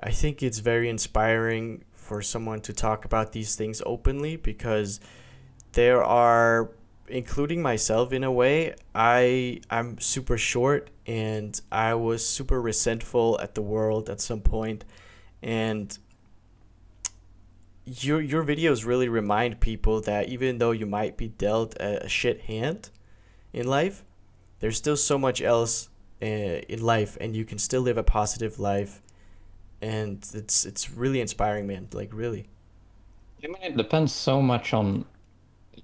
I think it's very inspiring for someone to talk about these things openly because there are, including myself in a way, I'm super short and I was super resentful at the world at some point, and your videos really remind people that even though you might be dealt a shit hand in life, there's still so much else in life, and you can still live a positive life, and it's really inspiring, man. Like really. I mean, it depends so much on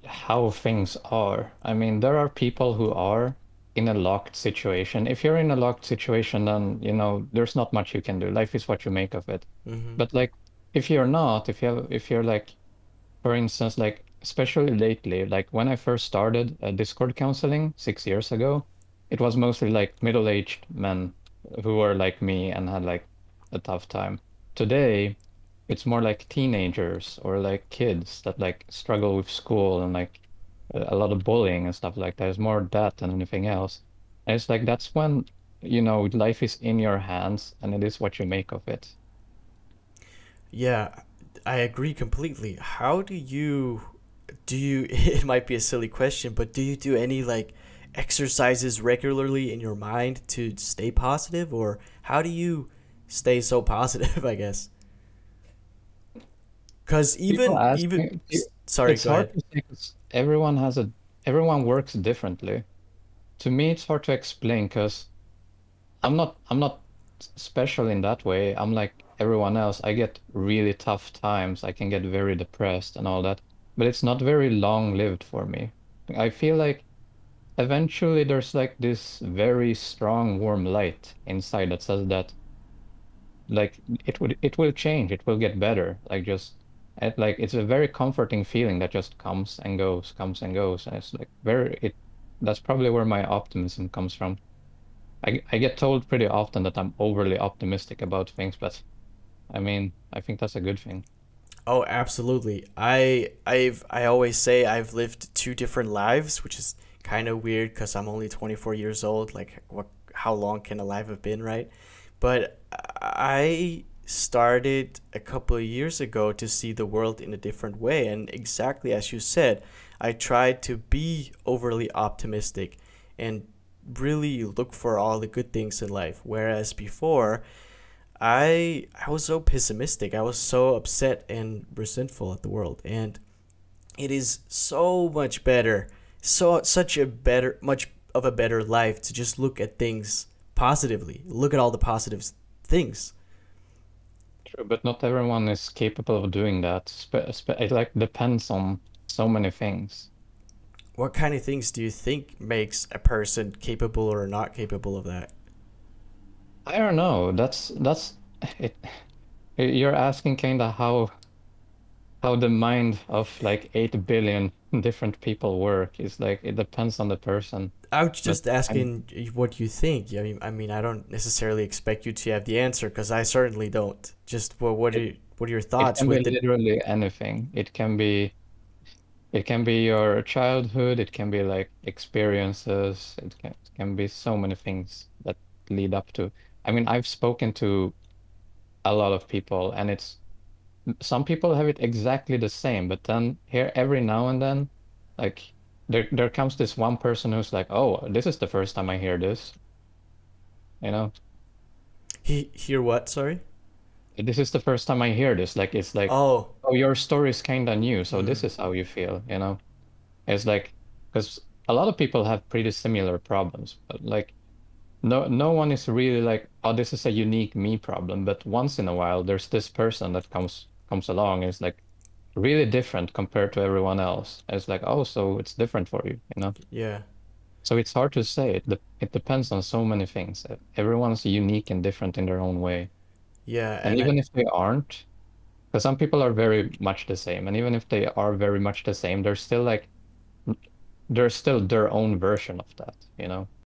how things are. I mean, there are people who are in a locked situation. If you're in a locked situation, then, there's not much you can do. Life is what you make of it. Mm-hmm. But like, if you're not, if you're like, for instance, like, especially lately, like when I first started Discord counseling 6 years ago, it was mostly like middle-aged men who were like me and had like a tough time. Today, it's more like teenagers or like kids that like struggle with school and like a lot of bullying and stuff like that. There's more that than anything else. And it's like that's when, life is in your hands and it is what you make of it. Yeah, I agree completely. How do you it might be a silly question, but do you do any like exercises regularly in your mind to stay positive, or how do you stay so positive, I guess? Cuz People even ask even me, sorry, it's go hard ahead. to say because everyone works differently. To me, it's hard to explain because I'm not special in that way. I'm like everyone else. I get really tough times. I can get very depressed and all that, but it's not very long-lived for me. I feel like eventually there's like this very strong warm light inside that says that like it will change, it will get better. Like just like it's a very comforting feeling that just comes and goes. And it's like very it that's probably where my optimism comes from. I get told pretty often that I'm overly optimistic about things, but I mean, I think that's a good thing. Oh, absolutely. I always say I've lived two different lives, which is kind of weird cuz I'm only 24 years old. Like what how long can a life have been, right? But I started a couple of years ago to see the world in a different way. And exactly as you said, I tried to be overly optimistic and really look for all the good things in life. Whereas before, I was so pessimistic. I was so upset and resentful at the world. And it is so much better, such a better, much of a better life to just look at things positively. Look at all the positive things. True, but not everyone is capable of doing that. It like depends on so many things. What kind of things do you think makes a person capable or not capable of that? I don't know. That's it. You're asking kind of how the mind of like 8 billion different people work is like it depends on the person. I was But just asking what you think. I mean, I don't necessarily expect you to have the answer because I certainly don't. Just it what are your it thoughts can be with it? literally anything. It can be your childhood, it can be like experiences, it can be so many things that lead up to. I mean, I've spoken to a lot of people and it's some people have it exactly the same, but then here every now and then, like there comes this one person who's like, "Oh, this is the first time I hear this," you know? He hear what? Sorry. This is the first time I hear this. Like it's like, Oh. "Oh, your story is kind of new, so this Mm, is how you feel?" It's like because a lot of people have pretty similar problems, but like no one is really like, "Oh, this is a unique me problem." But once in a while, there's this person that comes along and is like really different compared to everyone else. It's like, oh, so it's different for you? yeah. So it's hard to say. It depends on so many things. Everyone's unique and different in their own way. Yeah, And and even if they aren't, because some people are very much the same, and even if they are very much the same, they're still like, they're still their own version of that, you know?